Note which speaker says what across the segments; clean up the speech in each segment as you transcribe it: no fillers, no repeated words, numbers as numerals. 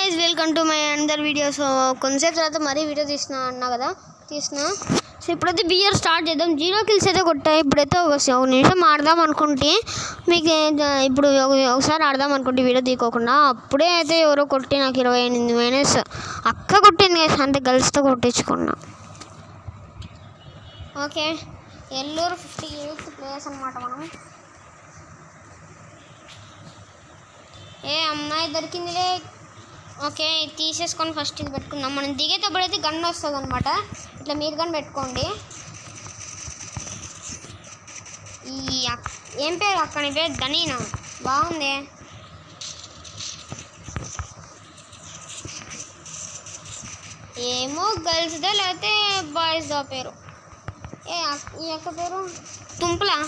Speaker 1: guys, welcome to my another video. So కొంచెంసేపు తర్వాత మరీ వీడియో తీసిన సో ఇప్పుడైతే బియర్ స్టార్ట్ చేద్దాం. 0 kills అయితే కొట్టాయి. ఇప్పుడైతే ఒక నిమిషం ఆడదాం అనుకుంటే మీకు ఇప్పుడు ఒకసారి ఆడదాం అనుకుంటే వీడియో తీసుకోకుండా అప్పుడే అయితే ఎవరో కొట్టి నాకు 28 మైనస్ అక్క కొట్టింది అంటే గర్ల్స్తో కొట్టించుకున్నా. ఓకే, ఎల్లూరు 58th ప్లేస్ అన్నమాట. మనం ఏ అమ్మాయి దొరికిందిలే. ఓకే, తీసేసుకొని ఫస్ట్ ఇది పెట్టుకుందాం. మనం దిగేటప్పుడు అయితే గన్ వస్తుంది అనమాట. ఇట్లా మీరు గన్ పెట్టుకోండి. ఏం పేరు అక్కని పేరు? ధనీనా? బాగుంది. ఏమో గర్ల్స్దో లేకపోతే బాయ్స్దో పేరు. ఈ అక్క పేరు తుంపులా.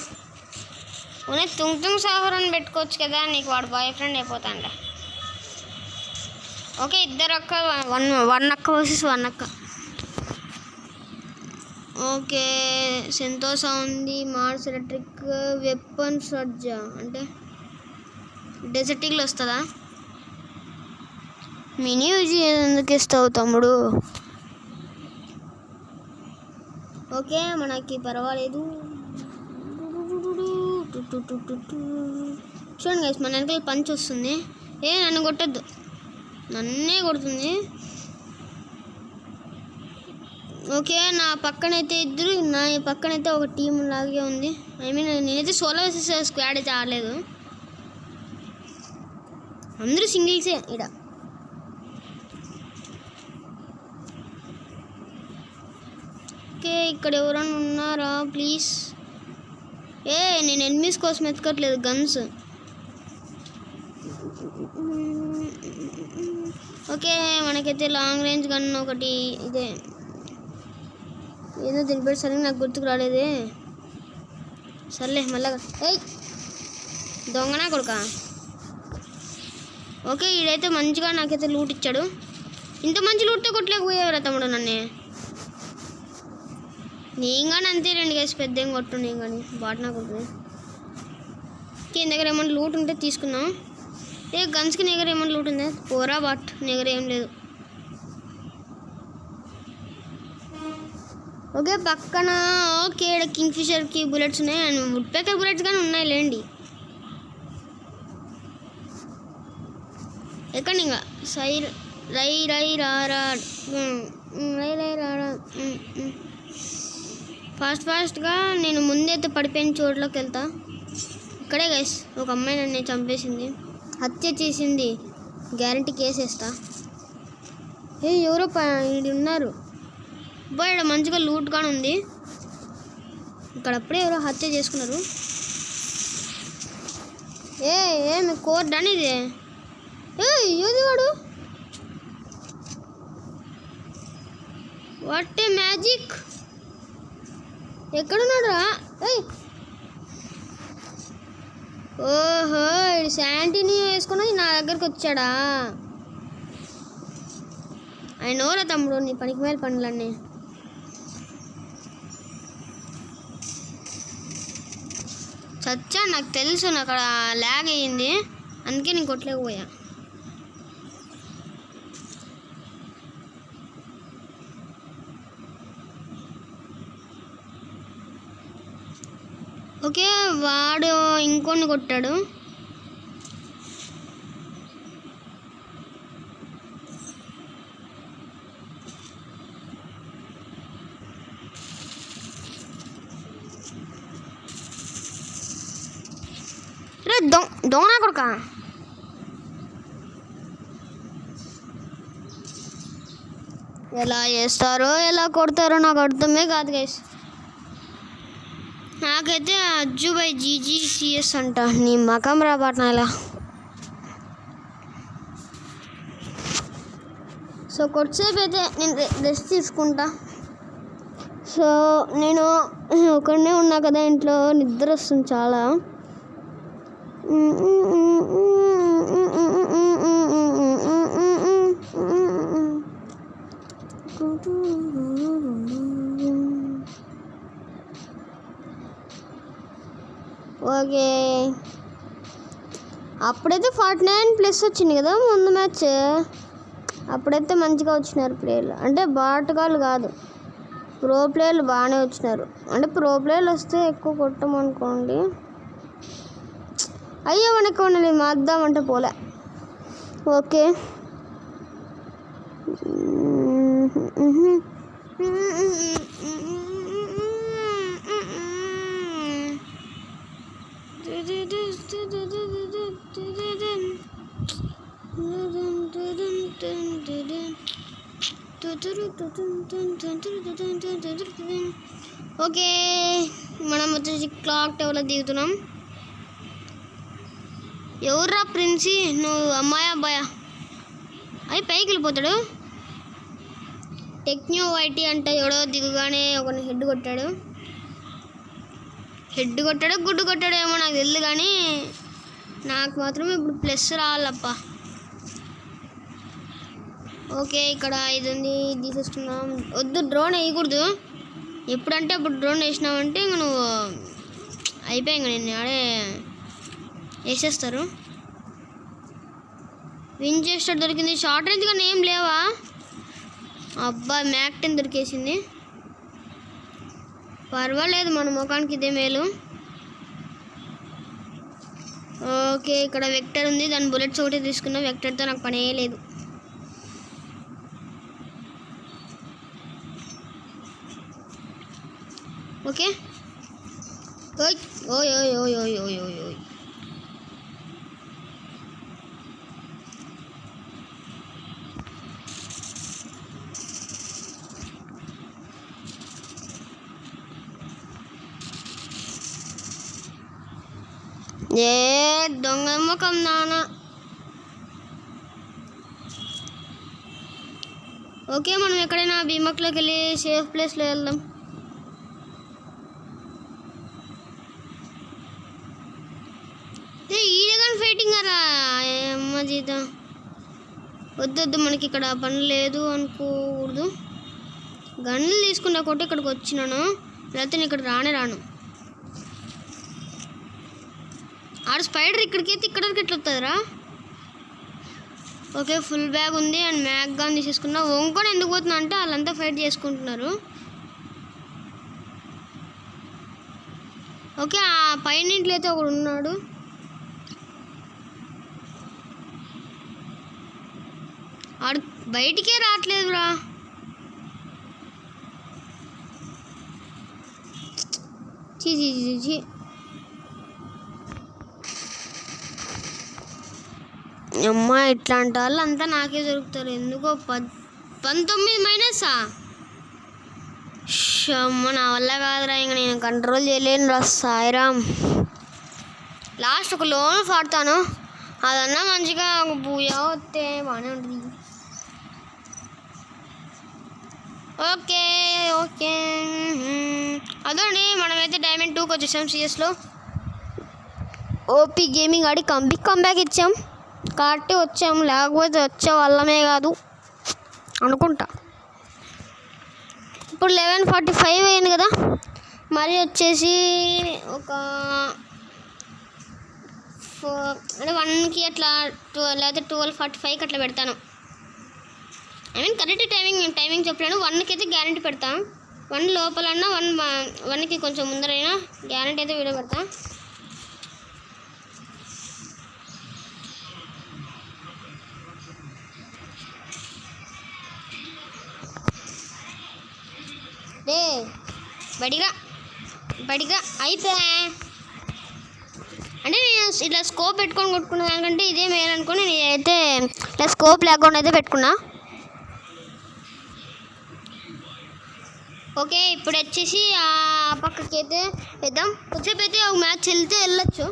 Speaker 1: తుంగ్ సాహర్ అని పెట్టుకోవచ్చు కదా, నీకు వాడు బాయ్ ఫ్రెండ్ అయిపోతాండ. ఓకే, ఇద్దరు అక్క వన్ అక్క వర్సెస్ 1 అక్క. ఓకే, సంతోష ఉంది. మార్స్ ఎలక్ట్రిక్ వెపన్ సర్జా అంటే డెజర్టిక్లో వస్తుందా? మినీ యూజీ ఎందుకు ఇస్తావు తమ్ముడు? ఓకే, మనకి పర్వాలేదు. చూడండి గైస్, మన వెనకాల పంచ్ వస్తుంది. నన్ను కొట్టద్దు, నన్నే కొడుతుంది. ఓకే, నా పక్కనైతే ఒక టీం లాగే ఉంది. నేనైతే సోలో స్క్వాడ్ అయితే ఆడలేదు, అందరూ సింగిల్సే ఇక్కడ. ఓకే, ఇక్కడ ఎవరైనా ఉన్నారా ప్లీజ్? నేను ఎనిమీస్ కోసం ఎత్తుకోవట్లేదు, గన్స్. ఓకే, మనకైతే లాంగ్ రేంజ్ గన్ ఒకటి ఇదే. ఏదో దీని పేరు సరిగ్గా నాకు గుర్తుకు రాలేదే. సర్లే మళ్ళా. దొంగనా కొడుకా. ఓకే, ఈడైతే మంచిగా నాకైతే లూట్ ఇచ్చాడు. ఇంత మంచి లూట్తో కొట్టలేకపోయేవరా తమ్ముడు నన్నే. నేను కానీ అంతే రండి గైస్, పెద్ద ఏం కొట్టు. నేను కానీ బాట్నా కొడుతుంది. నీ దగ్గర ఏమన్నా లూట్ ఉంటే తీసుకున్నాం. గన్స్కి నీ దగ్గర ఏమన్నా లూట్ ఉందా? పోరా బాట్, నీ దగ్గర ఏం లేదు. ఓకే, పక్కన ఓకే ఇక్కడ కింగ్ ఫిషర్కి బుల్లెట్స్ ఉన్నాయి అండ్ వుడ్ పేకర్ బుల్లెట్స్ కానీ ఉన్నాయి లేండి. ఎక్కడ ఇంకా ఫాస్ట్గా నేను ముందైతే పడిపోయిన చోట్లోకి వెళ్తా. ఇక్కడే గైస్ ఒక అమ్మాయి నన్ను చంపేసింది, హత్య చేసింది, గ్యారంటీ కేసేస్తా. ఎవరో ఇది ఉన్నారు బాయ్, ఇక్కడ మంచిగా లూట్ కానీ ఉంది. ఇక్కడ అప్పుడే ఎవరో హత్య చేసుకున్నారు. ఏమి కోర్ట్ అని ఇది? ఏది వాడు? What a magic! ఎక్కడున్నాడు రా? ఓహో, శాంటీని వేసుకుని నా దగ్గరకు వచ్చాడా? ఆయన ఓరా తమ్ముడు, నీ పనికి మేల పనులన్నీ. చచ్చా, నాకు తెలుసు, నాకు అక్కడ ల్యాగ్ అయ్యింది, అందుకే నేను కొట్టలేకపోయా. ఓకే, వాడు ఇంకొన్ని కొట్టాడు. దొంగ కొడుక. ఎలా చేస్తారో ఎలా కొడతారో నాకు అర్థమే కాదు గైస్. నాకైతే అజ్జుబాయ్ GGCS అంట, నీ మకం రాబట్నా ఇలా. సో కొద్దిసేపు అయితే నేను రెస్ట్ తీసుకుంటా. సో నేను ఒకనే ఉన్నా కదా ఇంట్లో, నిద్ర వస్తుంది చాలా. ఓకే, అప్పుడైతే 49 ప్లస్ వచ్చింది కదా ముందు మ్యాచ్. అప్పుడైతే మంచిగా వచ్చినారు ప్లేయర్లు, అంటే బాటగాళ్ళు కాదు, ప్రో ప్లేయర్లు బాగానే వచ్చినారు. అంటే ప్రో ప్లేయర్లు వస్తే ఎక్కువ కొట్టమనుకోండి. అయ్యో మనకు ఉండాలి మాద్దామంటే పోలే. ఓకే ఓకే మనం వచ్చేసి క్లాక్ టవర్లో దిగుతున్నాం. ఎవర్రా ప్రిన్సీ, నువ్వు అమ్మాయా అబ్బాయా? అవి పైకి వెళ్ళిపోతాడు. టెక్నో వైటీ అంట ఎవడో దిగుగానే ఒక హెడ్ కొట్టాడు, గుడ్డు కొట్టాడు ఏమో నాకు తెలియదు, కానీ నాకు మాత్రం ఇప్పుడు ప్లస్ రావాలప్ప. ఓకే ఇక్కడ ఇది ఉంది, తీసేసుకున్నాం. వద్దు డ్రోన్ వేయకూడదు, ఎప్పుడంటే అప్పుడు డ్రోన్ వేసినావంటే ఇంక నువ్వు అయిపోయి ఇంక నేను ఆడే వేసేస్తారు. వించెస్టర్ దొరికింది. షార్ట్ రేంజ్ కానీ ఏం లేవా? అబ్బా మ్యాక్ 10 దొరికేసింది. పర్వాలేదు, మన ముఖానికి ఇదే మేలు. ఓకే ఇక్కడ వెక్టర్ ఉంది, దాని బుల్లెట్స్ ఒకటి తీసుకున్నా. వెక్టర్తో నాకు పనే లేదు. ఓకే ఓయ్ ఓయ్ ఓయ్ ఓయ్ ఓయ్ ఓయ్ ఓయ్ ఓయ్ ఏ దొంగ ముఖం నాన్న. ఓకే మనం ఎక్కడైనా భీమక్లోకి వెళ్ళి సేఫ్ ప్లేస్లో వెళ్దాం. ఈడగాని ఫైటింగ్ అరా అమ్మ జీతం. వద్దొద్దు, మనకి ఇక్కడ పని లేదు అనుకోకూడదు. గన్నులు తీసుకున్నా కొట్టి ఇక్కడికి వచ్చినాను, లేకపోతే నేను ఇక్కడ రాను. ఆడ స్పైడర్ ఇక్కడికైతే ఇక్కడికి ఎట్లా వస్తుందిరా? ఓకే ఫుల్ బ్యాగ్ ఉంది అండ్ మ్యాగ్ గాన్ తీసేసుకున్నా. వంకొని ఎందుకు పోతున్నా అంటే వాళ్ళంతా ఫైట్ చేసుకుంటున్నారు. ఓకే ఆ పైన ఇంట్లో అయితే ఒకడు ఉన్నాడు. ఆడు బయటికే రావట్లేదురా. చీ అమ్మ, ఇట్లాంటి వాళ్ళు అంతా నాకే దొరుకుతారు ఎందుకో. 19 మైనసా? అమ్మ నా వల్ల కాదురా, ఇంక నేను కంట్రోల్ చేయలేను రా సాయిరామ్. లాస్ట్ ఒక లోన్ పాడతాను, అదన్నా మంచిగా బూయా వస్తే బాగానే ఉంటుంది. ఓకే అదండి, మనమైతే డైమండ్ 2కి వచ్చేసాం సిఎస్లో. ఓపీ గేమింగ్ ఆడి కంబ్యాక్ ఇచ్చాం కాబట్టి వచ్చాము, లేకపోతే వచ్చే వాళ్ళమే కాదు అనుకుంటా. ఇప్పుడు 11:45 అయింది కదా, మరి వచ్చేసి ఒక 1కి అట్లా లేకపోతే 12:45కి అట్లా పెడతాను. కరెక్ట్ టైమింగ్ చెప్పలేను. 1కి అయితే గ్యారంటీ పెడతా, 1 లోపలన్నా 1కి కొంచెం ముందరైనా గ్యారంటీ అయితే వీడియో పెడతా. రే బడిగా అయిపోయా. అంటే నేను ఇట్లా స్కోప్ పెట్టుకొని కొట్టుకున్నా దానికంటే ఇదే మేలు అనుకుని నేనైతే ఇట్లా స్కోప్ లేకుండా అయితే పెట్టుకున్నా. ఓకే ఇప్పుడు వచ్చేసి ఆ పక్కకి అయితే వెళ్దాం. కొంచెంసేపు అయితే ఒక మ్యాచ్ వెళ్తే వెళ్ళొచ్చు.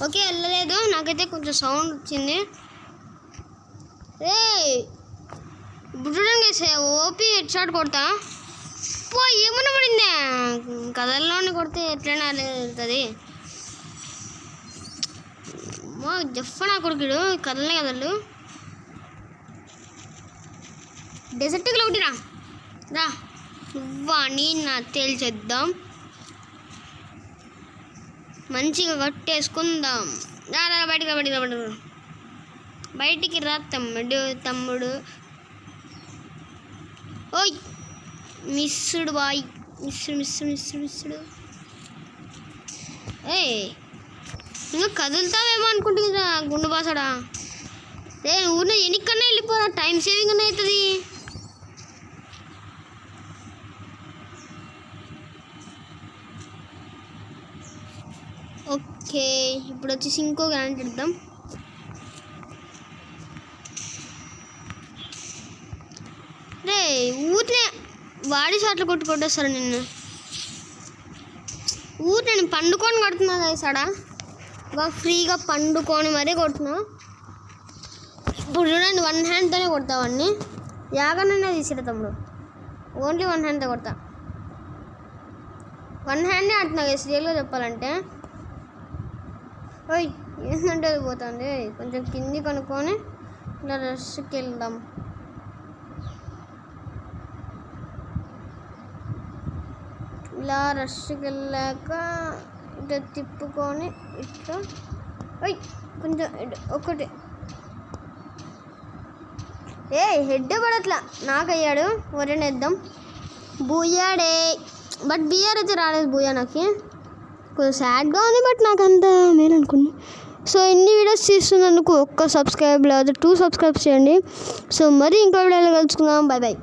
Speaker 1: ఓకే వెళ్ళలేదు, నాకైతే కొంచెం సౌండ్ వచ్చింది. రే బుడ్డడానికి వేసే ఓపీ హెడ్ షాట్ కొడతా. ఏమన్నా పడిందే, కథల్లోని కొడితే ఎట్లయినా వెళ్తుంది. జఫ్ నా కొడుకుడు కథలు డెజర్ట్కి ఒకటి రా నువ్వా నీ నా తేల్చేద్దాం, మంచిగా కట్టేసుకుందాం. బయటికి రా తమ్ముడు ఓయ్ మిస్సుడు బాయ్ మిస్సుడు ఏ ఇంకా కదులుతావేమో అనుకుంటున్నా గుండు బాసడా ఊరిని ఎన్నికన్నా వెళ్ళిపోరా టైం సేవింగ్ అన్న అవుతుంది ఓకే ఇప్పుడు వచ్చేసి ఇంకో గ్రాండ్ ఇద్దాం రే ఊరినే వాడి షాట్లు కొట్టేస్తారు నిన్ను నేను పండుకొని కొడుతున్నా కదా సాడా బాగా ఫ్రీగా పండుకొని మరీ కొడుతున్నా ఇప్పుడు చూడండి 1 హ్యాండ్తోనే కొడతావాడిని యాగనైనా తీసిరా తమ్ముడు ఓన్లీ 1 హ్యాండ్తో కొడతా 1 హ్యాండే ఆడుతున్నా రియల్గా చెప్పాలంటే ఓయ్ ఏంటంటే అది పోతుంది కొంచెం కింది కనుక్కొని ఇలా రష్కి వెళ్దాం ఇలా రష్కి వెళ్ళాక ఇట్లా తిప్పుకొని ఇట్లా ఓయ్ కొంచెం ఒకటి హెడ్ పడట్లా నాకు అయ్యాడు వరణ వేద్దాం బూయాడే బట్ బిఆర్ అయితే రాలేదు బూయా నాకు కొంచెం సాడ్గా ఉంది బట్ నాకు అంత మేలు అనుకున్నా సో ఇన్ని వీడియోస్ తీస్తున్నందుకు ఒక్క సబ్స్క్రైబ్ లేదా 2 సబ్స్క్రైబ్ చేయండి సో మరి ఇంకో వీడియోలో కలుసుకుందాం బాయ్